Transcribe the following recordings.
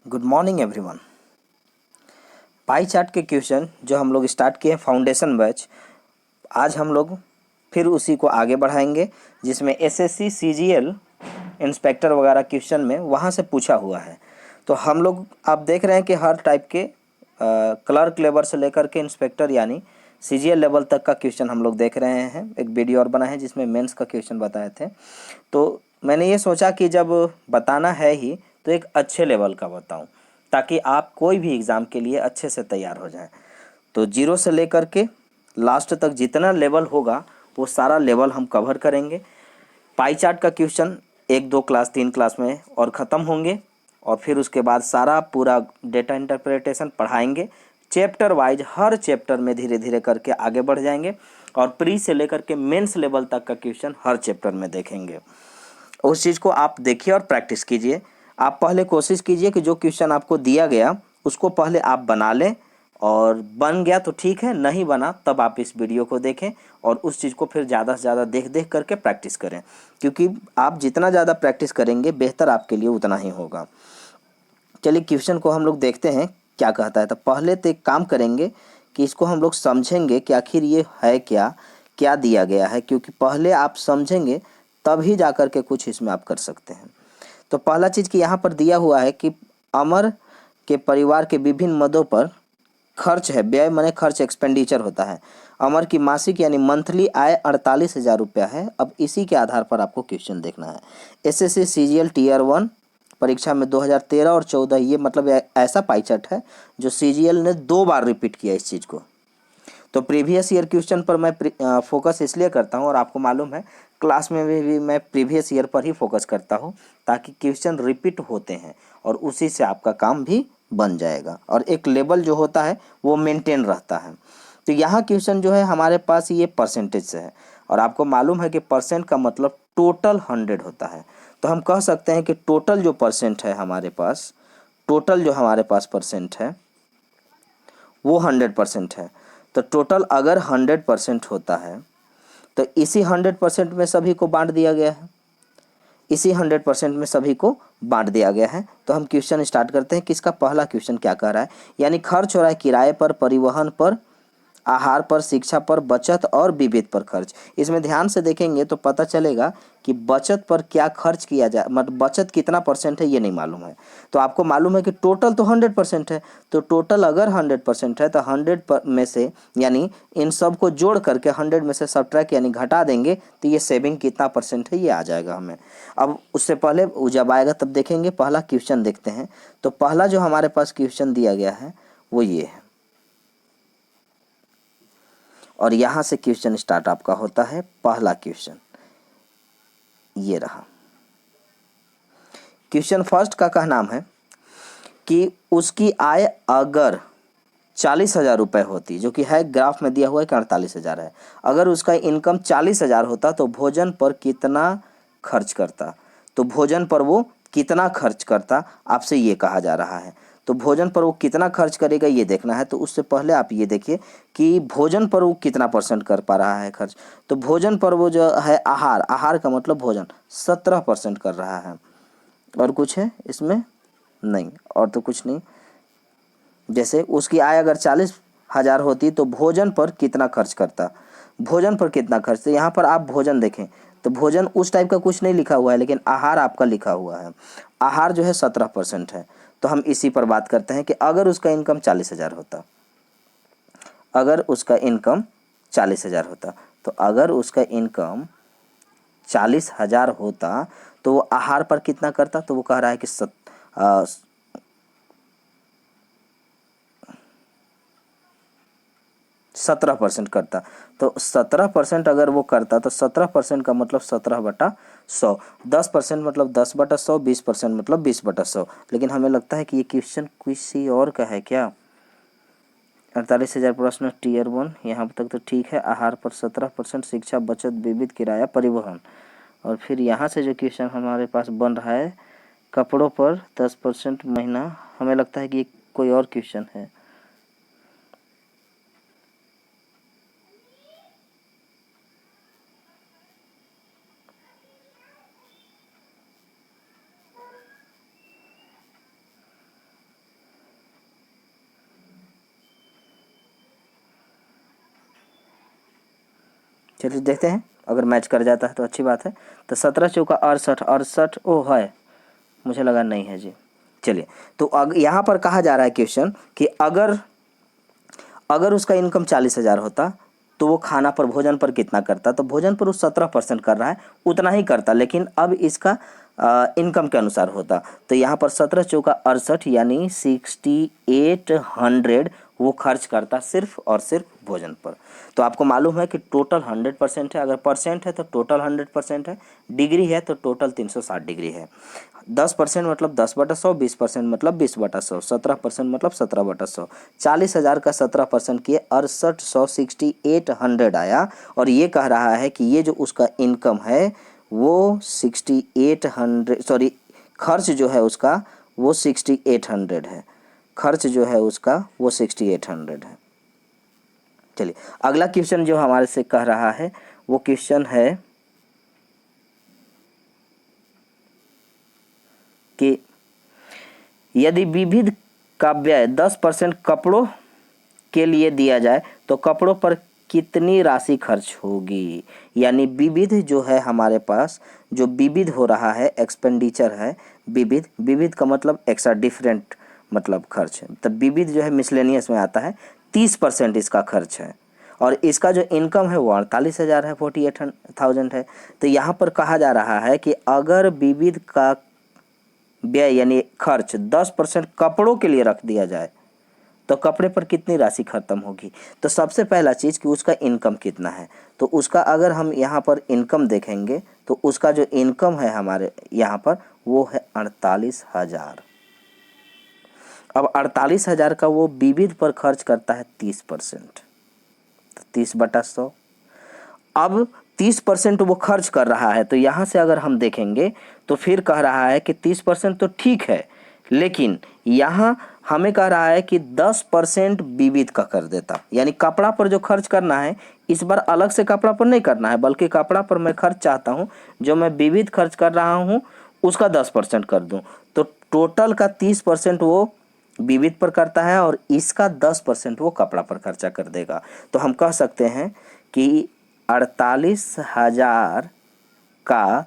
Good morning everyone. Pie chart के question जो हम लोग स्टार्ट किए फाउंडेशन बैच, आज हम लोग फिर उसी को आगे बढ़ाएंगे, जिसमें एसएससी सीजीएल इंस्पेक्टर वगैरह क्वेश्चन में वहाँ से पूछा हुआ है। तो हम लोग आप देख रहे हैं कि हर टाइप के क्लर्क लेवल से लेकर के इंस्पेक्टर यानी सीजीएल लेवल तक का क्वेश्चन हम लोग देख रहे हैं। एक वीडियो और बना है जिसमें मेंस का क्वेश्चन बताए थे। तो मैंने ये सोचा कि जब बताना है ही तो एक अच्छे लेवल का बताऊं, ताकि आप कोई भी एग्ज़ाम के लिए अच्छे से तैयार हो जाएं। तो जीरो से लेकर के लास्ट तक जितना लेवल होगा वो सारा लेवल हम कवर करेंगे। पाई चार्ट का क्वेश्चन 1 2 क्लास 3 क्लास में और ख़त्म होंगे, और फिर उसके बाद सारा पूरा डेटा इंटरप्रिटेशन पढ़ाएंगे। चैप्टर वाइज हर चैप्टर में धीरे धीरे करके आगे बढ़ जाएंगे, और प्री से लेकर के मेंस लेवल तक का क्वेश्चन हर चैप्टर में देखेंगे। उस चीज़ को आप देखिए और प्रैक्टिस कीजिए। आप पहले कोशिश कीजिए कि जो क्वेश्चन आपको दिया गया उसको पहले आप बना लें, और बन गया तो ठीक है, नहीं बना तब आप इस वीडियो को देखें और उस चीज़ को फिर ज़्यादा से ज़्यादा देख देख करके प्रैक्टिस करें, क्योंकि आप जितना ज़्यादा प्रैक्टिस करेंगे बेहतर आपके लिए उतना ही होगा। चलिए क्वेश्चन को हम लोग देखते हैं क्या कहता है। तो पहले तो एक काम करेंगे कि इसको हम लोग समझेंगे कि आखिर ये है क्या, क्या दिया गया है, क्योंकि पहले आप समझेंगे तभी जा कर के कुछ इसमें आप कर सकते हैं। तो पहला चीज़ कि यहाँ पर दिया हुआ है कि अमर के परिवार के विभिन्न मदों पर खर्च है, व्यय माने खर्च एक्सपेंडिचर होता है। अमर की मासिक यानी मंथली आय 48,000 रुपया है। अब इसी के आधार पर आपको क्वेश्चन देखना है। एसएससी सीजीएल टीयर 1 परीक्षा में 2013 और 14, ये मतलब ऐसा पाई चार्ट है जो सीजीएल ने 2 बार रिपीट किया इस चीज़ को। तो प्रीवियस ईयर क्वेश्चन पर मैं फोकस इसलिए करता हूँ, और आपको मालूम है क्लास में भी मैं प्रीवियस ईयर पर ही फोकस करता हूँ, ताकि क्वेश्चन रिपीट होते हैं और उसी से आपका काम भी बन जाएगा और एक लेवल जो होता है वो मेंटेन रहता है। तो यहाँ क्वेश्चन जो है हमारे पास ये परसेंटेज से है, और आपको मालूम है कि परसेंट का मतलब टोटल 100 होता है। तो हम कह सकते हैं कि टोटल जो परसेंट है हमारे पास, टोटल जो हमारे पास परसेंट है वो 100% है। तो टोटल अगर 100% होता है तो इसी 100% में सभी को बांट दिया गया है, इसी 100% में सभी को बांट दिया गया है। तो हम क्वेश्चन स्टार्ट करते हैं कि इसका पहला क्वेश्चन क्या कह रहा है। यानी खर्च हो रहा है किराए पर, परिवहन पर, आहार पर, शिक्षा पर, बचत और विविध पर खर्च। इसमें ध्यान से देखेंगे तो पता चलेगा कि बचत पर क्या खर्च किया जाए, मतलब बचत कितना परसेंट है ये नहीं मालूम है। तो आपको मालूम है कि टोटल तो 100% है। तो टोटल अगर 100% है तो 100 में से यानी इन सब को जोड़ करके 100 में से सब्ट्रैक्ट यानी घटा देंगे तो ये सेविंग कितना परसेंट है ये आ जाएगा हमें। अब उससे पहले जब आएगा तब देखेंगे। पहला क्वेश्चन देखते हैं। तो पहला जो हमारे पास क्वेश्चन दिया गया है वो ये है, और यहाँ से क्वेश्चन स्टार्ट आपका होता है। पहला क्वेश्चन ये रहा। क्वेश्चन फर्स्ट का नाम है कि उसकी आय अगर 40,000 रुपये होती, जो कि है ग्राफ में दिया हुआ है कि 48,000 है। अगर उसका इनकम 40,000 होता तो भोजन पर कितना खर्च करता। तो भोजन पर वो कितना खर्च करता आपसे ये कहा जा रहा है। तो भोजन पर वो कितना खर्च करेगा ये देखना है। तो उससे पहले आप ये देखिए कि भोजन पर वो कितना परसेंट कर पा रहा है खर्च। तो भोजन पर वो जो है आहार, आहार का मतलब भोजन, 17% कर रहा है। और कुछ है इसमें नहीं, और तो कुछ नहीं। जैसे उसकी आय अगर 40,000 होती तो भोजन पर कितना खर्च करता, भोजन पर कितना खर्च। तो यहाँ पर आप भोजन देखें तो भोजन उस टाइप का कुछ नहीं लिखा हुआ है, लेकिन आहार आपका लिखा हुआ है। आहार जो है 17% है। तो हम इसी पर बात करते हैं कि अगर उसका इनकम 40,000 होता, अगर उसका इनकम 40,000 होता, तो अगर उसका इनकम 40,000 होता तो वो आहार पर कितना करता। तो वो कह रहा है कि 17% करता। तो 17% अगर वो करता तो 17% का मतलब 17/100, 10% मतलब 10/100, 20% मतलब 20/100। लेकिन हमें लगता है कि ये क्वेश्चन किसी और का है क्या। 48,000 प्रश्न टीयर 1 यहाँ तक तो ठीक है। आहार पर 17%, शिक्षा, बचत, विविध, किराया, परिवहन। और फिर यहाँ से जो क्वेश्चन हमारे पास बन रहा है कपड़ों पर 10% महीना, हमें लगता है कि ये कोई और क्वेश्चन है। चलिए देखते हैं, अगर मैच कर जाता है तो अच्छी बात है। तो 17 चौका 68, 68 ओ है, मुझे लगा नहीं है जी। चलिए, तो यहाँ पर कहा जा रहा है क्वेश्चन कि अगर उसका इनकम 40,000 होता तो वो खाना पर, भोजन पर कितना करता। तो भोजन पर वो 17% कर रहा है, उतना ही करता, लेकिन अब इसका इनकम के अनुसार होता। तो यहाँ पर 17 चौका 68 यानी 6800 वो खर्च करता सिर्फ और सिर्फ भोजन पर। तो आपको मालूम है कि टोटल 100% है, अगर परसेंट है तो टोटल 100% है, डिग्री है तो टोटल 360 डिग्री है। 10% मतलब 10/100, 20% मतलब 20/100, 17% मतलब 17/100। 40,000 का 17% किए 6800, 6800 आया। और ये कह रहा है कि ये जो उसका इनकम है वो 6800, सॉरी खर्च जो है उसका वो 6800 है, खर्च जो है उसका वो 6800 है। चलिए, अगला क्वेश्चन जो हमारे से कह रहा है वो क्वेश्चन है कि यदि विविध का व्यय 10% कपड़ों के लिए दिया जाए तो कपड़ों पर कितनी राशि खर्च होगी। यानी विविध जो है हमारे पास, जो विविध हो रहा है एक्सपेंडिचर है, विविध का मतलब एक्स्ट्रा डिफरेंट मतलब खर्च है। तब विविध जो है मिसलेनियस में आता है, 30% इसका खर्च है और इसका जो इनकम है वो 48,000 है, 48,000 है। तो यहाँ पर कहा जा रहा है कि अगर विविध का व्यय यानी खर्च 10% कपड़ों के लिए रख दिया जाए तो कपड़े पर कितनी राशि खत्म होगी। तो सबसे पहला चीज़ कि उसका इनकम कितना है। तो उसका अगर हम यहाँ पर इनकम देखेंगे तो उसका जो इनकम है हमारे यहाँ पर वो है 48,000। अब 48,000 का वो विविध पर खर्च करता है 30%, तो 30/100। अब 30% वो खर्च कर रहा है, तो यहाँ से अगर हम देखेंगे तो फिर कह रहा है कि 30% तो ठीक है, लेकिन यहाँ हमें कह रहा है कि 10% विविध का कर देता। यानी कपड़ा पर जो खर्च करना है इस बार अलग से कपड़ा पर नहीं करना है, बल्कि कपड़ा पर मैं खर्च चाहता हूँ, जो मैं विविध खर्च कर रहा हूँ उसका 10% कर दूँ। तो टोटल का 30% वो विविध पर करता है और इसका 10% वो कपड़ा पर खर्चा कर देगा। तो हम कह सकते हैं कि 48,000 का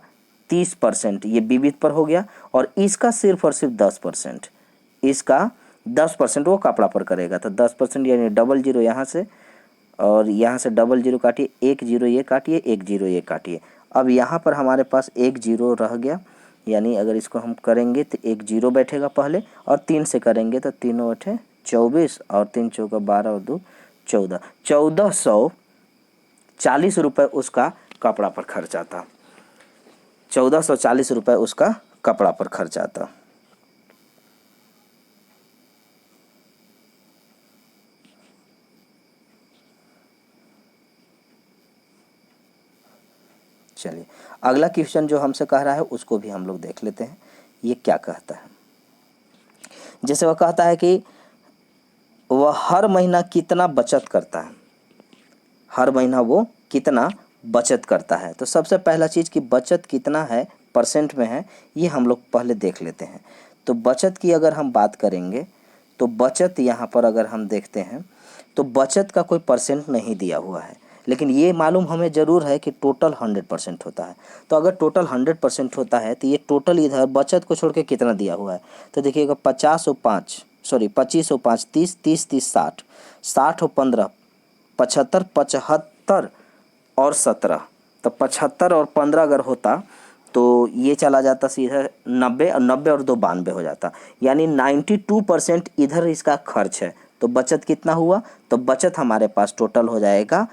30% ये विविध पर हो गया और इसका सिर्फ और सिर्फ 10%, इसका 10% वो कपड़ा पर करेगा। तो 10% यानी डबल जीरो यहाँ से और यहाँ से डबल जीरो काटिए, एक जीरो ये काटिए, एक जीरो ये काटिए। अब यहाँ पर हमारे पास एक जीरो रह गया, यानी अगर इसको हम करेंगे तो एक जीरो बैठेगा पहले और 3 से करेंगे तो 3 8 24 और 3 चौका 12 और 2 14, 1440 रुपये उसका कपड़ा पर खर्च आता। 1440 रुपये उसका कपड़ा पर खर्च आता। चलिए, अगला क्वेश्चन जो हमसे कह रहा है उसको भी हम लोग देख लेते हैं, ये क्या कहता है। जैसे वह कहता है कि वह हर महीना कितना बचत करता है, हर महीना वो कितना बचत करता है। तो सबसे पहला चीज़ कि बचत कितना है, परसेंट में है, ये हम लोग पहले देख लेते हैं। तो बचत की अगर हम बात करेंगे तो बचत यहाँ पर अगर हम देखते हैं तो बचत का कोई परसेंट नहीं दिया हुआ है, लेकिन ये मालूम हमें ज़रूर है कि टोटल 100% होता है। तो अगर टोटल 100% होता है तो ये टोटल इधर बचत को छोड़ के कितना दिया हुआ है। तो देखिएगा 25 और 5 30, 30 30 60, 60 और 15 75, 75 और 17। तो 75 और 15 अगर होता तो ये चला जाता सीधा 90 और 90 और 2 92 हो जाता, यानी 92% इधर इसका खर्च है। तो बचत कितना हुआ, तो बचत हमारे पास टोटल हो जाएगा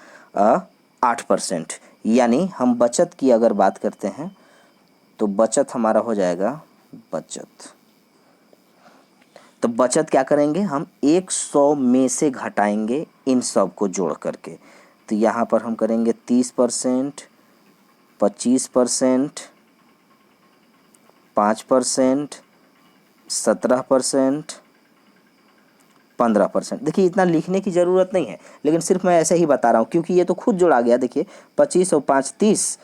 8%। यानी हम बचत की अगर बात करते हैं तो बचत हमारा हो जाएगा बचत। तो बचत क्या करेंगे हम 100 में से घटाएंगे इन सब को जोड़ करके। तो यहाँ पर हम करेंगे 30%, 25%, 5%, 17%, 15%। देखिए इतना लिखने की ज़रूरत नहीं है, लेकिन सिर्फ मैं ऐसे ही बता रहा हूँ क्योंकि ये तो खुद जोड़ा गया। देखिए 25 और 5 30,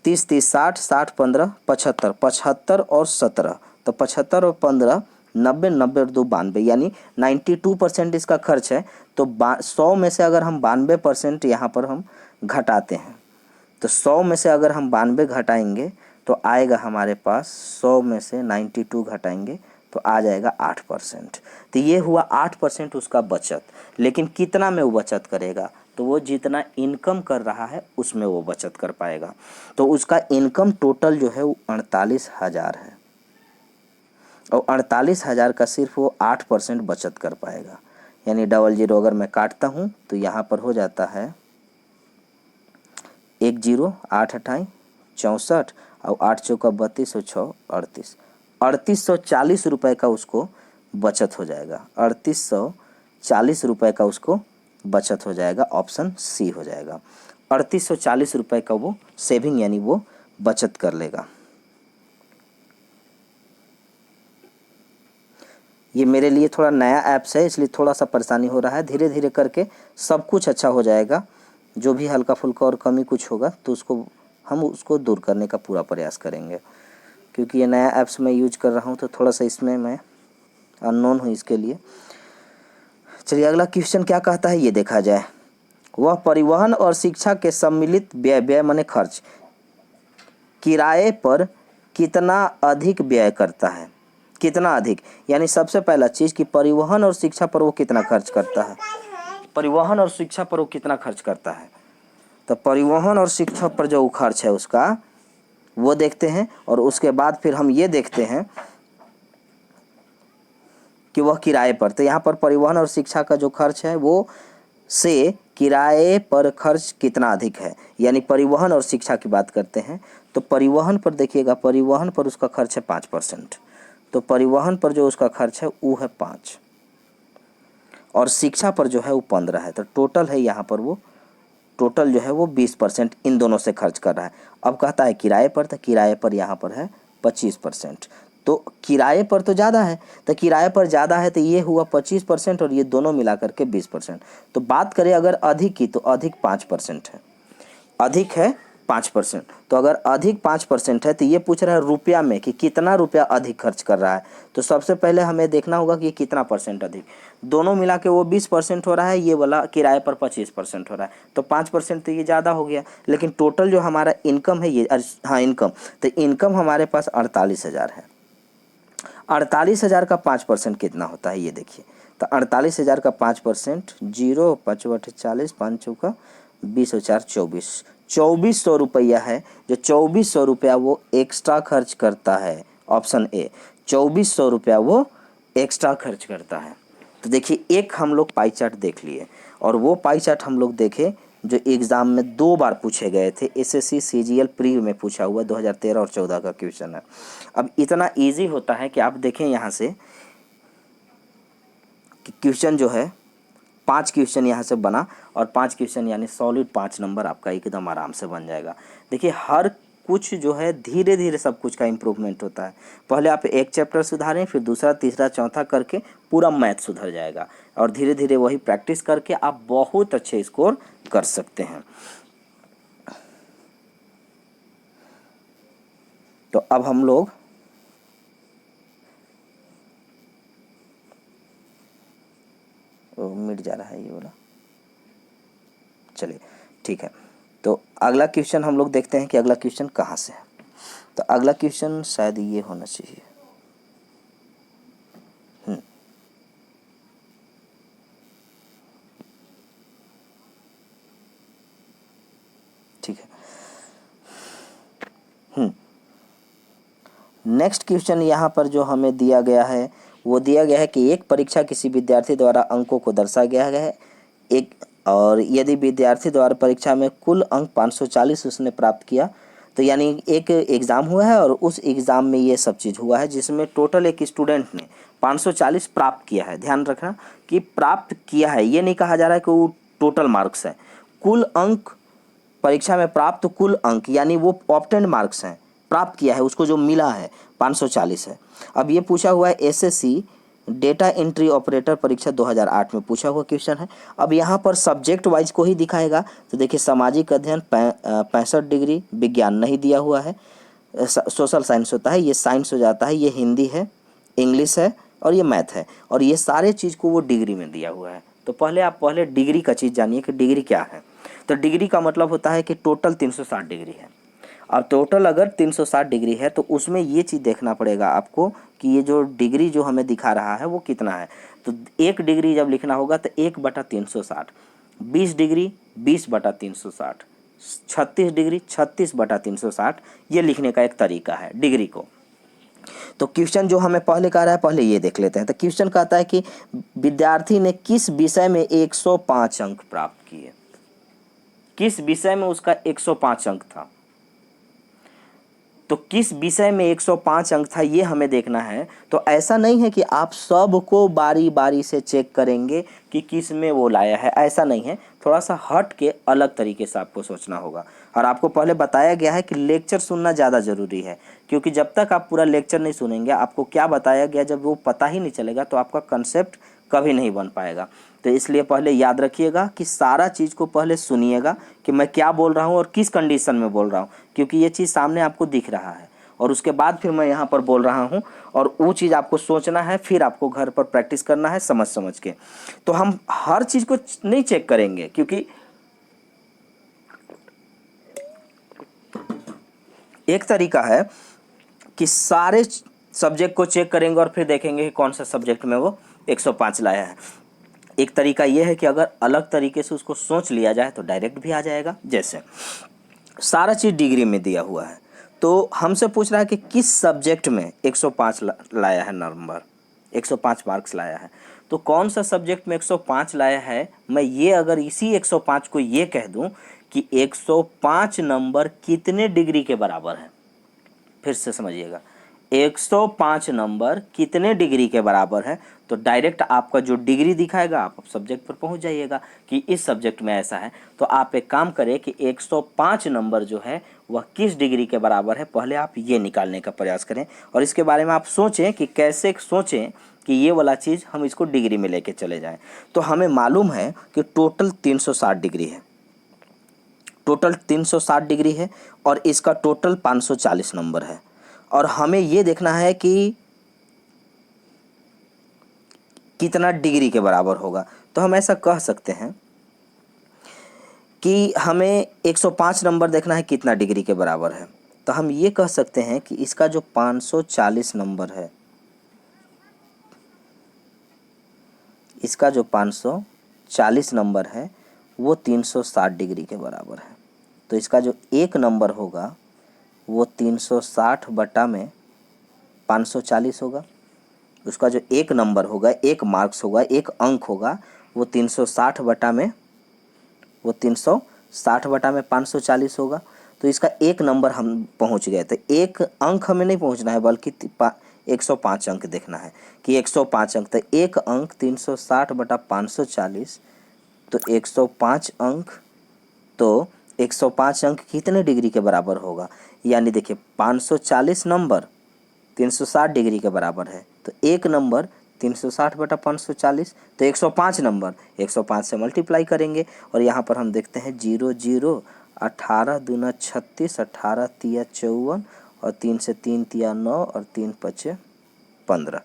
30 30 60, 60 15 75, 75 और 17, तो 75 और 15 90, 90 और 2 92, यानी 92% इसका खर्च है। तो 100 में से अगर हम 92% यहाँ पर हम घटाते हैं। तो 100 में से अगर हम 92 घटाएंगे तो आएगा हमारे पास 100 में से 92 घटाएंगे तो आ जाएगा 8%। तो ये हुआ 8% उसका बचत। लेकिन कितना में वो बचत करेगा? तो वो जितना इनकम कर रहा है उसमें वो बचत कर पाएगा। तो उसका इनकम टोटल जो है वो 48,000 है और 48,000 का सिर्फ वो 8% बचत कर पाएगा। यानी 00 अगर मैं काटता हूँ तो यहाँ पर हो जाता है 10, 8 अठाई 64 और 8 चौका 32 और 6 38, 3840 रुपये का उसको बचत हो जाएगा। 3840 रुपये का उसको बचत हो जाएगा। ऑप्शन सी हो जाएगा। 3840 रुपये का वो सेविंग यानी वो बचत कर लेगा। ये मेरे लिए थोड़ा नया ऐप्स है इसलिए थोड़ा सा परेशानी हो रहा है। धीरे धीरे करके सब कुछ अच्छा हो जाएगा। जो भी हल्का फुल्का और कमी कुछ होगा तो हम उसको दूर करने का पूरा प्रयास करेंगे। क्योंकि ये नया ऐप्स मैं यूज कर रहा हूँ तो थोड़ा सा इसमें मैं अननोन हूँ इसके लिए। चलिए अगला क्वेश्चन क्या कहता है ये देखा जाए। वह परिवहन और शिक्षा के सम्मिलित व्यय माने खर्च किराए पर कितना अधिक व्यय करता है? कितना अधिक यानी सबसे पहला चीज़ कि परिवहन और शिक्षा पर वो कितना खर्च करता है। परिवहन और शिक्षा पर वो कितना खर्च करता है? तो परिवहन और शिक्षा पर जो खर्च है उसका वो देखते हैं और उसके बाद फिर हम ये देखते हैं कि वह किराए पर। तो यहाँ पर परिवहन और शिक्षा का जो खर्च है वो से किराए पर खर्च कितना अधिक है, यानी परिवहन और शिक्षा की बात करते हैं। तो परिवहन पर देखिएगा, परिवहन पर उसका खर्च है 5%। तो परिवहन पर जो उसका खर्च है वो है 5 और शिक्षा पर जो है वो 15 है। तो टोटल है यहाँ पर वो टोटल जो है वो 20% इन दोनों से खर्च कर रहा है। अब कहता है किराए पर, तो किराए पर यहाँ पर है 25%। तो किराए पर तो ज़्यादा है, तो किराए पर ज़्यादा है तो ये हुआ 25% और ये दोनों मिला करके 20%। तो बात करें अगर अधिक की तो अधिक 5% है, अधिक है 5%। तो अगर अधिक 5% है तो ये पूछ रहा है रुपया में कि कितना रुपया अधिक खर्च कर रहा है। तो सबसे पहले हमें देखना होगा कि ये कितना परसेंट अधिक। दोनों मिला के वो 20% हो रहा है, ये वाला किराए पर 25% हो रहा है। तो 5% तो ये ज़्यादा हो गया। लेकिन टोटल जो हमारा इनकम है ये, हाँ इनकम, तो इनकम हमारे पास 48,000 है। 48,000 का 5% कितना होता है ये देखिए। तो 48,000 का 5% 0 5 बटे 40 5 चौका 20 और 4 24, 2400 रुपया है जो 2400 रुपया वो एक्स्ट्रा खर्च करता है। ऑप्शन ए 2400 रुपया वो एक्स्ट्रा खर्च करता है। तो देखिए एक हम लोग पाई चार्ट देख लिए और वो पाई चार्ट हम लोग देखे जो एग्ज़ाम में 2 बार पूछे गए थे। एसएससी सीजीएल प्री में पूछा हुआ 2013 और 14 का क्वेश्चन है। अब इतना इजी होता है कि आप देखें यहाँ से कि क्वेश्चन जो है 5 क्वेश्चन यहाँ से बना और 5 क्वेश्चन यानी सॉलिड 5 नंबर आपका एकदम आराम से बन जाएगा। देखिए हर कुछ जो है धीरे धीरे सब कुछ का इम्प्रूवमेंट होता है। पहले आप एक चैप्टर सुधारें, फिर दूसरा तीसरा चौथा करके पूरा मैथ सुधर जाएगा और धीरे धीरे वही प्रैक्टिस करके आप बहुत अच्छे स्कोर कर सकते हैं। तो अब हम लोग मिट जा रहा है ये वाला, चलिए ठीक है। तो अगला क्वेश्चन हम लोग देखते हैं कि अगला क्वेश्चन कहाँ से है। तो अगला क्वेश्चन शायद ये होना चाहिए। ठीक है। नेक्स्ट क्वेश्चन यहाँ पर जो हमें दिया गया है वो दिया गया है कि एक परीक्षा किसी विद्यार्थी द्वारा अंकों को दर्शाया गया है एक, और यदि विद्यार्थी द्वारा परीक्षा में कुल अंक 540 उसने प्राप्त किया, तो यानी एक एग्ज़ाम हुआ है और उस एग्ज़ाम में ये सब चीज़ हुआ है जिसमें टोटल एक स्टूडेंट ने 540 प्राप्त किया है। ध्यान रखना कि प्राप्त किया है, ये नहीं कहा जा रहा है कि वो टोटल मार्क्स है। कुल अंक परीक्षा में प्राप्त कुल अंक यानी वो ऑब्टेन्ड मार्क्स हैं, प्राप्त किया है, उसको जो मिला है 540 है। अब ये पूछा हुआ है एसएससी डेटा एंट्री ऑपरेटर परीक्षा 2008 में पूछा हुआ क्वेश्चन है। अब यहाँ पर सब्जेक्ट वाइज को ही दिखाएगा। तो देखिए सामाजिक अध्ययन 65 डिग्री, विज्ञान नहीं दिया हुआ है, सोशल साइंस होता है, ये साइंस हो जाता है, ये हिंदी है, इंग्लिश है और ये मैथ है, और ये सारे चीज़ को वो डिग्री में दिया हुआ है। तो पहले आप डिग्री का चीज़ जानिए कि डिग्री क्या है। तो डिग्री का मतलब होता है कि टोटल 360 डिग्री है। अब टोटल अगर 360 डिग्री है तो उसमें ये चीज़ देखना पड़ेगा आपको कि ये जो डिग्री जो हमें दिखा रहा है वो कितना है। तो 1 डिग्री जब लिखना होगा तो 1/360, 20 डिग्री 20/360, 36 डिग्री 36/360, ये लिखने का एक तरीका है डिग्री को। तो क्वेश्चन जो हमें पहले कह रहा है, पहले ये देख लेते हैं। तो क्वेश्चन कहता है कि विद्यार्थी ने किस विषय में 105 अंक प्राप्त किए, किस विषय में उसका 105 अंक था। तो किस विषय में 105 अंक था ये हमें देखना है। तो ऐसा नहीं है कि आप सबको बारी बारी से चेक करेंगे कि किस में वो लाया है, ऐसा नहीं है। थोड़ा सा हट के अलग तरीके से आपको सोचना होगा। और आपको पहले बताया गया है कि लेक्चर सुनना ज़्यादा ज़रूरी है, क्योंकि जब तक आप पूरा लेक्चर नहीं सुनेंगे, आपको क्या बताया गया जब वो पता ही नहीं चलेगा, तो आपका कंसेप्ट कभी नहीं बन पाएगा। तो इसलिए पहले याद रखिएगा कि सारा चीज़ को पहले सुनिएगा कि मैं क्या बोल रहा हूँ और किस कंडीशन में बोल रहा हूँ, क्योंकि ये चीज़ सामने आपको दिख रहा है। और उसके बाद फिर मैं यहाँ पर बोल रहा हूँ, और वो चीज़ आपको सोचना है, फिर आपको घर पर प्रैक्टिस करना है समझ समझ के। तो हम हर चीज़ को नहीं चेक करेंगे, क्योंकि एक तरीका है कि सारे सब्जेक्ट को चेक करेंगे और फिर देखेंगे कि कौन सा सब्जेक्ट में वो 105 लाया है। एक तरीका ये है कि अगर अलग तरीके से उसको सोच लिया जाए तो डायरेक्ट भी आ जाएगा। जैसे सारा चीज़ डिग्री में दिया हुआ है, तो हमसे पूछ रहा है कि किस सब्जेक्ट में 105 लाया है नंबर, 105 मार्क्स लाया है। तो कौन सा सब्जेक्ट में 105 लाया है, मैं ये अगर इसी 105 को ये कह दूं कि 105 नंबर कितने डिग्री के बराबर है। फिर से समझिएगा, 105 नंबर कितने डिग्री के बराबर है, तो डायरेक्ट आपका जो डिग्री दिखाएगा आप सब्जेक्ट पर पहुंच जाइएगा कि इस सब्जेक्ट में ऐसा है। तो आप एक काम करें कि 105 नंबर जो है वह किस डिग्री के बराबर है, पहले आप ये निकालने का प्रयास करें। और इसके बारे में आप सोचें कि कैसे सोचें कि ये वाला चीज़ हम इसको डिग्री में लेके चले जाएं। तो हमें मालूम है कि टोटल 360 डिग्री है, टोटल 360 डिग्री है, और इसका टोटल 540 नंबर है। और हमें ये देखना है कि कितना डिग्री के बराबर होगा। तो हम ऐसा कह सकते हैं कि हमें 105 नंबर देखना है कितना डिग्री के बराबर है। तो हम ये कह सकते हैं कि इसका जो 540 नंबर है, इसका जो 540 नंबर है वो 360 डिग्री के बराबर है। तो इसका जो एक नंबर होगा वो 360 बटा में 540 होगा। उसका जो एक नंबर होगा, एक मार्क्स होगा, एक अंक होगा, वो 360 बटा में 540 होगा। तो इसका एक नंबर हम पहुंच गए। तो एक अंक हमें नहीं पहुंचना है, बल्कि 105 अंक देखना है कि 105 अंक। तो एक अंक 360 बटा 540, तो 105 अंक, तो 105 अंक कितने डिग्री के बराबर होगा। यानी देखिए 540 नंबर 360 डिग्री के बराबर है, तो एक नंबर 360 बटा 540, तो 105 नंबर 105 से मल्टीप्लाई करेंगे। और यहाँ पर हम देखते हैं 0 0, 18 दूना 36, 18 तिया 54, और 3 से 3 तिया 9, और 3 पचे 15।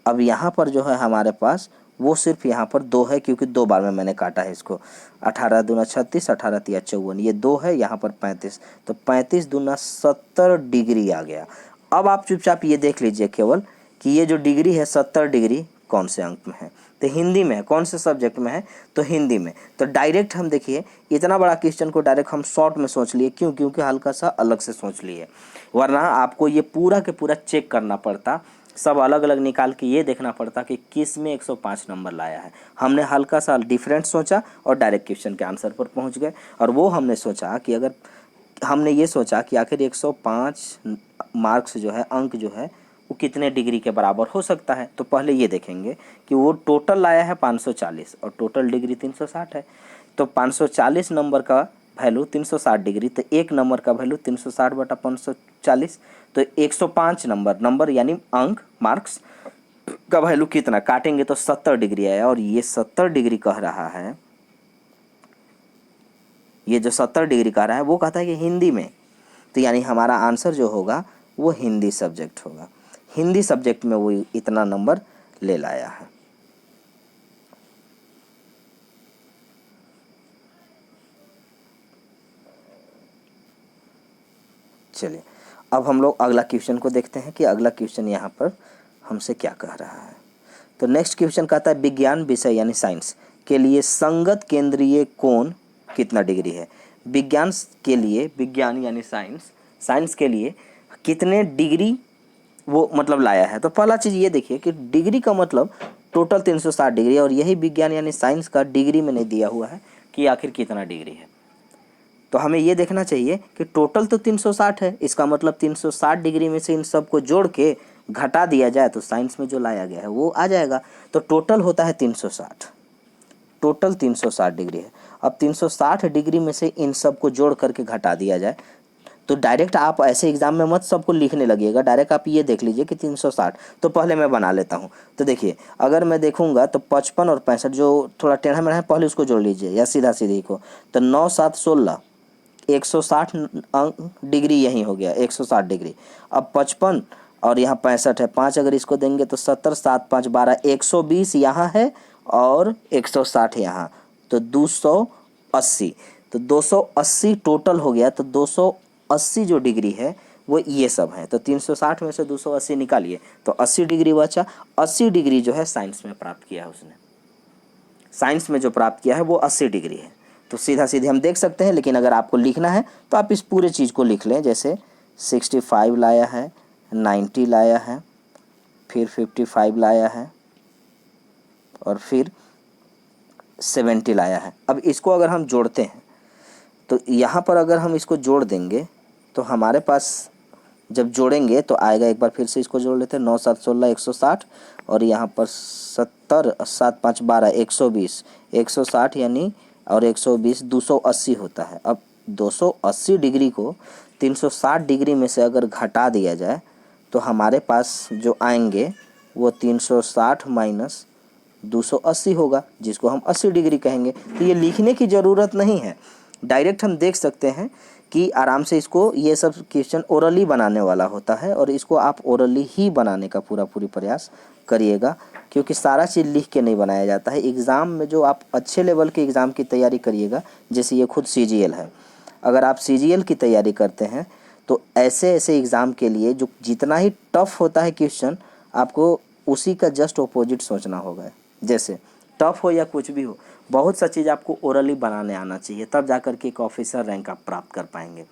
अब यहाँ पर जो है हमारे पास वो सिर्फ यहाँ पर 2 है, क्योंकि 2 बार में मैंने काटा है इसको। 18 दूना 36, 18 तिया 54, ये 2 है, यहाँ पर 35, तो 35 दूना 70 डिग्री आ गया। अब आप चुपचाप ये देख लीजिए केवल कि ये जो डिग्री है 70 डिग्री कौन से अंक में है। तो हिंदी में है, कौन से सब्जेक्ट में है, तो हिंदी में। तो डायरेक्ट हम देखिए इतना बड़ा क्वेश्चन को डायरेक्ट हम शॉर्ट में सोच लिए, क्यों, क्योंकि हल्का सा अलग से सोच लिए, वरना आपको ये पूरा के पूरा चेक करना पड़ता, सब अलग अलग निकाल के ये देखना पड़ता कि किस में 105 नंबर लाया है। हमने हल्का सा डिफरेंट सोचा और डायरेक्ट क्वेश्चन के आंसर पर पहुंच गए। और वो हमने सोचा कि अगर हमने ये सोचा कि आखिर 105 मार्क्स जो है, अंक जो है, वो कितने डिग्री के बराबर हो सकता है। तो पहले ये देखेंगे कि वो टोटल लाया है 540 और टोटल डिग्री 360 है। तो 540 नंबर का वैल्यू 360 डिग्री, तो एक नंबर का वैल्यू 360 बटा 540, तो 105 नंबर यानी अंक, मार्क्स का वैल्यू कितना काटेंगे तो 70 डिग्री आया। और ये 70 डिग्री कह रहा है, ये जो 70 डिग्री कह रहा है वो कहता है कि हिंदी में। तो यानी हमारा आंसर जो होगा वो हिंदी सब्जेक्ट होगा। हिंदी सब्जेक्ट में वो इतना नंबर ले लाया है। चलिए अब हम लोग अगला क्वेश्चन को देखते हैं कि अगला क्वेश्चन यहाँ पर हमसे क्या कह रहा है। तो नेक्स्ट क्वेश्चन कहता है विज्ञान विषय यानी साइंस के लिए संगत केंद्रीय कोण कितना डिग्री है। विज्ञान के लिए, विज्ञान यानी साइंस, साइंस के लिए कितने डिग्री वो मतलब लाया है। तो पहला चीज़ ये देखिए कि डिग्री का मतलब टोटल 360 डिग्री, और यही विज्ञान यानी साइंस का डिग्री में नहीं दिया हुआ है कि आखिर कितना डिग्री है। तो हमें ये देखना चाहिए कि टोटल तो 360 है, इसका मतलब 360 डिग्री में से इन सब को जोड़ के घटा दिया जाए तो साइंस में जो लाया गया है वो आ जाएगा। तो टोटल होता है 360, टोटल 360 डिग्री है। अब 360 डिग्री में से इन सब को जोड़ करके घटा दिया जाए तो डायरेक्ट आप ऐसे एग्जाम में मत सबको लिखने लगिएगा, डायरेक्ट आप ये देख लीजिए कि 360। तो पहले मैं बना लेता हूँ। तो देखिए अगर मैं देखूंगा तो 55 और 65 जो थोड़ा टेढ़ा मेढ़ा है पहले उसको जोड़ लीजिए या सीधा सीधी को, तो 9 7 16 160 डिग्री यही हो गया 160 डिग्री। अब 55 और यहाँ 65 है, 5 अगर इसको देंगे तो 70 7 5 12 120 यहाँ है और 160 यहाँ, तो 280। तो 280 टोटल हो गया। तो 280 जो डिग्री है वो ये सब है। तो 360 में से 280 निकालिए तो 80 डिग्री बचा। 80 डिग्री जो है साइंस में प्राप्त किया है उसने, साइंस में जो प्राप्त किया है वो 80 डिग्री है। तो सीधा सीधे हम देख सकते हैं, लेकिन अगर आपको लिखना है तो आप इस पूरे चीज़ को लिख लें। जैसे 65 लाया है, 90 लाया है, फिर 55 लाया है और फिर 70 लाया है। अब इसको अगर हम जोड़ते हैं तो यहाँ पर अगर हम इसको जोड़ देंगे तो हमारे पास जब जोड़ेंगे तो आएगा, एक बार फिर से इसको जोड़ लेते हैं, 9 7 16 160 और यहाँ पर 70 7 5 12 120 160 यानी और 120 280 होता है। अब 280 डिग्री को 360 डिग्री में से अगर घटा दिया जाए तो हमारे पास जो आएंगे वो 360 माइनस 280 होगा, जिसको हम 80 डिग्री कहेंगे। तो ये लिखने की ज़रूरत नहीं है, डायरेक्ट हम देख सकते हैं कि आराम से इसको, ये सब क्वेश्चन ओरली बनाने वाला होता है और इसको आप ओरली ही बनाने का पूरी प्रयास करिएगा, क्योंकि सारा चीज़ लिख के नहीं बनाया जाता है। एग्ज़ाम में जो आप अच्छे लेवल के एग्ज़ाम की तैयारी करिएगा, जैसे ये खुद CGL है, अगर आप CGL की तैयारी करते हैं तो ऐसे ऐसे एग्ज़ाम के लिए जो जितना ही टफ़ होता है क्वेश्चन, आपको उसी का जस्ट अपोजिट सोचना होगा। जैसे टफ़ हो या कुछ भी हो, बहुत सा चीज़ आपको ओरली बनाने आना चाहिए, तब जाकर के एक ऑफिसर रैंक आप प्राप्त कर पाएंगे।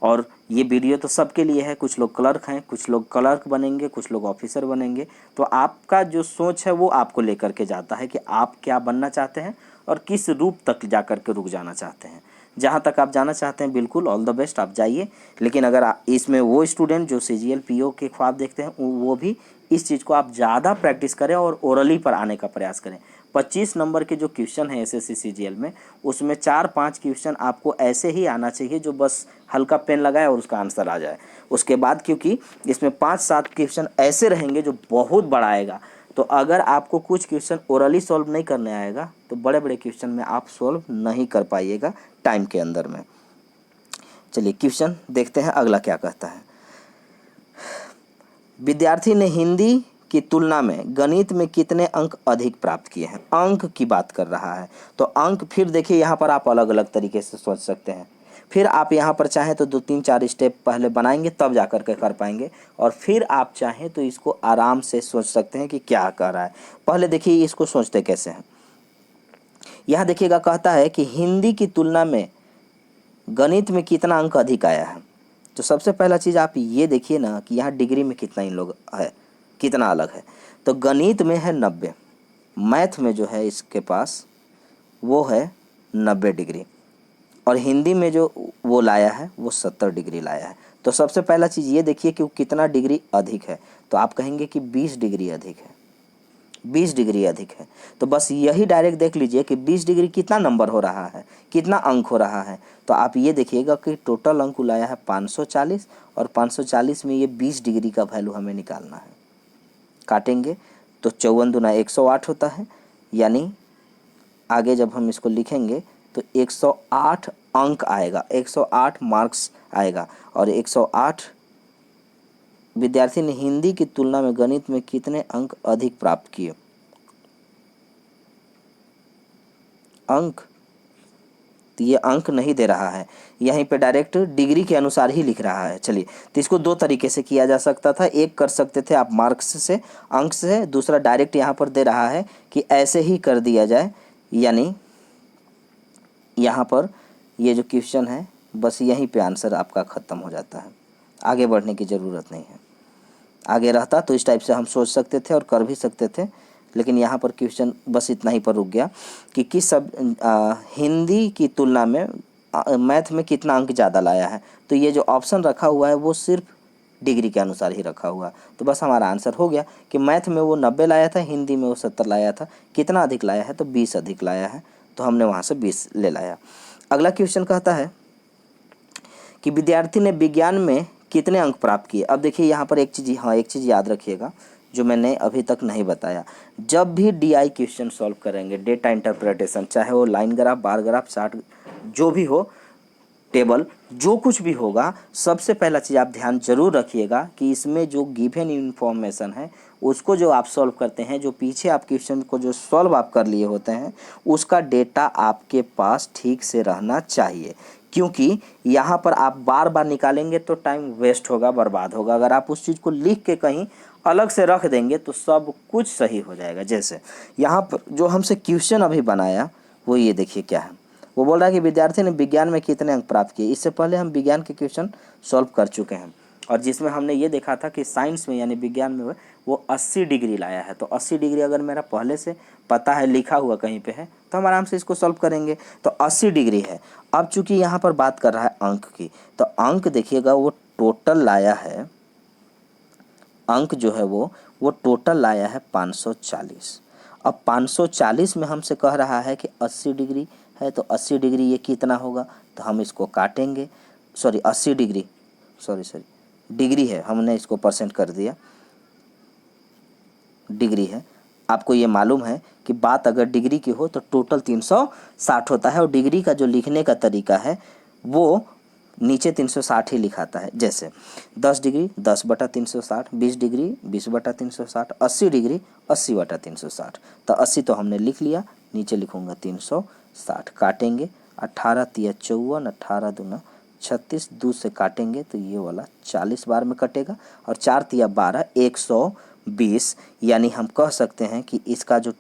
और ये वीडियो तो सबके लिए है, कुछ लोग क्लर्क हैं, कुछ लोग क्लर्क बनेंगे, कुछ लोग ऑफिसर बनेंगे। तो आपका जो सोच है वो आपको लेकर के जाता है कि आप क्या बनना चाहते हैं और किस रूप तक जा कर के रुक जाना चाहते हैं। जहाँ तक आप जाना चाहते हैं बिल्कुल ऑल द बेस्ट, आप जाइए। लेकिन अगर इसमें वो स्टूडेंट जो CGL PO के ख्वाब देखते हैं वो भी इस चीज़ को आप ज़्यादा प्रैक्टिस करें और ओरली पर आने का प्रयास करें। 25 नंबर के जो क्वेश्चन है SSC CGL में, उसमें 4-5 क्वेश्चन आपको ऐसे ही आना चाहिए जो बस हल्का पेन लगाए और उसका आंसर आ जाए। उसके बाद क्योंकि इसमें 5-7 क्वेश्चन ऐसे रहेंगे जो बहुत बड़ा आएगा, तो अगर आपको कुछ क्वेश्चन ओरली सॉल्व नहीं करने आएगा तो बड़े बड़े क्वेश्चन में आप सॉल्व नहीं कर पाइएगा टाइम के अंदर में। चलिए क्वेश्चन देखते हैं अगला क्या कहता है। विद्यार्थी ने हिंदी की तुलना में गणित में कितने अंक अधिक प्राप्त किए हैं। अंक की बात कर रहा है, तो अंक फिर देखिए यहाँ पर आप अलग अलग तरीके से सोच सकते हैं। फिर आप यहाँ पर चाहें तो 2-3-4 स्टेप पहले बनाएंगे तब जा कर के कर पाएंगे, और फिर आप चाहें तो इसको आराम से सोच सकते हैं कि क्या कर रहा है। पहले देखिए इसको सोचते कैसे हैं। यहाँ देखिएगा कहता है कि हिंदी की तुलना में गणित में कितना अंक अधिक आया है। तो सबसे पहला चीज़ आप ये देखिए ना कि यहाँ डिग्री में कितना इन लोग है, कितना अलग है। तो गणित में है 90, मैथ में जो है इसके पास वो है 90 डिग्री, और हिंदी में जो वो लाया है वो 70 डिग्री लाया है। तो सबसे पहला चीज़ ये देखिए कि वो कितना डिग्री अधिक है, तो आप कहेंगे कि 20 डिग्री अधिक है, 20 डिग्री अधिक है। तो बस यही डायरेक्ट देख लीजिए कि 20 डिग्री कितना नंबर हो रहा है, कितना अंक हो रहा है। तो आप ये देखिएगा कि टोटल अंक लाया है 540, और 540 में ये 20 डिग्री का वैल्यू हमें निकालना है। काटेंगे तो 54 दूना 108 होता है, यानी आगे जब हम इसको लिखेंगे तो 108 अंक आएगा, 108 मार्क्स आएगा। और 108 विद्यार्थी ने हिंदी की तुलना में गणित में कितने अंक अधिक प्राप्त किए। अंक तो ये अंक नहीं दे रहा है, यहीं पे डायरेक्ट डिग्री के अनुसार ही लिख रहा है। चलिए, तो इसको दो तरीके से किया जा सकता था। एक कर सकते थे आप मार्क्स से, अंक से, दूसरा डायरेक्ट यहाँ पर दे रहा है कि ऐसे ही कर दिया जाए, यानी यहाँ पर ये जो क्वेश्चन है बस यहीं पे आंसर आपका ख़त्म हो जाता है, आगे बढ़ने की ज़रूरत नहीं है। आगे रहता तो इस टाइप से हम सोच सकते थे और कर भी सकते थे, लेकिन यहाँ पर क्वेश्चन बस इतना ही पर रुक गया कि किस सब हिंदी की तुलना में मैथ में कितना अंक ज़्यादा लाया है। तो ये जो ऑप्शन रखा हुआ है वो सिर्फ डिग्री के अनुसार ही रखा हुआ है। तो बस हमारा आंसर हो गया कि मैथ में वो 90 लाया था, हिंदी में वो 70 लाया था। कितना अधिक लाया है? तो 20 अधिक लाया है, तो हमने वहाँ से 20 ले लाया। अगला क्वेश्चन कहता है कि विद्यार्थी ने विज्ञान में कितने अंक प्राप्त किए। अब देखिए यहाँ पर एक चीज़ याद रखिएगा जो मैंने अभी तक नहीं बताया। जब भी DI क्वेश्चन सॉल्व करेंगे, डेटा इंटरप्रिटेशन, चाहे वो line graph, bar graph, chart, जो भी हो, टेबल, जो कुछ भी होगा, सबसे पहला चीज़ आप ध्यान जरूर रखिएगा कि इसमें जो गिवन इन्फॉर्मेशन है उसको जो आप सॉल्व करते हैं, जो पीछे आप क्वेश्चन को जो सॉल्व आप कर लिए होते हैं, उसका डेटा आपके पास ठीक से रहना चाहिए। क्योंकि यहाँ पर आप बार बार निकालेंगे तो टाइम वेस्ट होगा, बर्बाद होगा। अगर आप उस चीज़ को लिख के कहीं अलग से रख देंगे तो सब कुछ सही हो जाएगा। जैसे यहाँ पर जो हमसे क्वेश्चन अभी बनाया वो ये देखिए क्या है। वो बोल रहा है कि विद्यार्थी ने विज्ञान में कितने अंक प्राप्त किए। इससे पहले हम विज्ञान के क्वेश्चन सॉल्व कर चुके हैं, और जिसमें हमने ये देखा था कि साइंस में यानी विज्ञान में वो 80 डिग्री लाया है। तो 80 डिग्री अगर मेरा पहले से पता है, लिखा हुआ कहीं पे है, तो हम आराम से इसको सॉल्व करेंगे। तो 80 डिग्री है। अब चूंकि यहाँ पर बात कर रहा है अंक की, तो अंक देखिएगा वो टोटल लाया है, अंक जो है वो टोटल लाया है 540। अब 540 में हमसे कह रहा है कि 80 डिग्री है, तो 80 डिग्री ये कितना होगा, तो हम इसको काटेंगे। सॉरी 80 डिग्री, सॉरी डिग्री है, हमने इसको परसेंट कर दिया, डिग्री है। आपको ये मालूम है कि बात अगर डिग्री की हो तो टोटल 360 होता है, और डिग्री का जो लिखने का तरीका है वो नीचे 360 ही लिखाता है। जैसे 10 डिग्री 10/360, 20 डिग्री 20/360, 80 डिग्री 80/360। तो 80 तो हमने लिख लिया, नीचे लिखूंगा 360, काटेंगे 18 तिया 54, 18 दूना 36, 2 से काटेंगे तो ये वाला 40 बार में कटेगा, और 4 तिया 12, 120। यानी हम कह सकते हैं कि इसका जो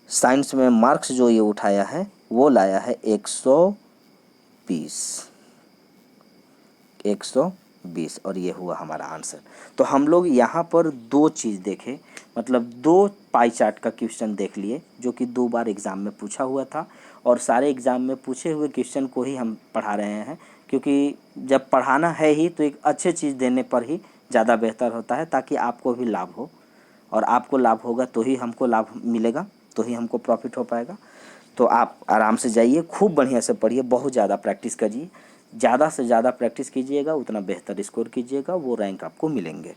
साइंस में मार्क्स जो ये उठाया है वो लाया है 120, और ये हुआ हमारा आंसर। तो हम लोग यहाँ पर दो चीज़ देखे, मतलब दो पाई चार्ट का क्वेश्चन देख लिए जो कि 2 बार एग्ज़ाम में पूछा हुआ था, और सारे एग्ज़ाम में पूछे हुए क्वेश्चन को ही हम पढ़ा रहे हैं। क्योंकि जब पढ़ाना है ही तो एक अच्छे चीज़ देने पर ही ज़्यादा बेहतर होता है, ताकि आपको भी लाभ हो, और आपको लाभ होगा तो ही हमको लाभ मिलेगा, तो ही हमको प्रॉफिट हो पाएगा। तो आप आराम से जाइए, खूब बढ़िया से पढ़िए, बहुत ज़्यादा प्रैक्टिस करिए, ज़्यादा से ज़्यादा प्रैक्टिस कीजिएगा उतना बेहतर स्कोर कीजिएगा, वो रैंक आपको मिलेंगे।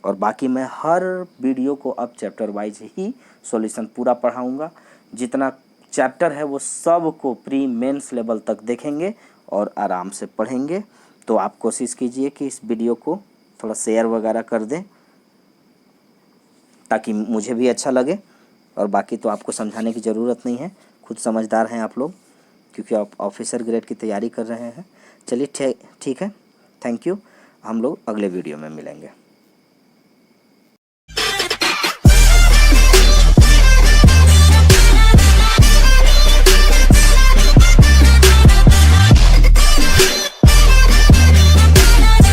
और बाकी मैं हर वीडियो को अब चैप्टर वाइज ही सॉल्यूशन पूरा पढ़ाऊँगा। जितना चैप्टर है वो सब को प्री मेंस लेवल तक देखेंगे और आराम से पढ़ेंगे। तो आप कोशिश कीजिए कि इस वीडियो को थोड़ा शेयर वगैरह कर दें ताकि मुझे भी अच्छा लगे, और बाकी तो आपको समझाने की ज़रूरत नहीं है, खुद समझदार हैं आप लोग, क्योंकि आप ऑफिसर ग्रेड की तैयारी कर रहे हैं। चलिए ठीक है, थैंक यू। हम लोग अगले वीडियो में मिलेंगे।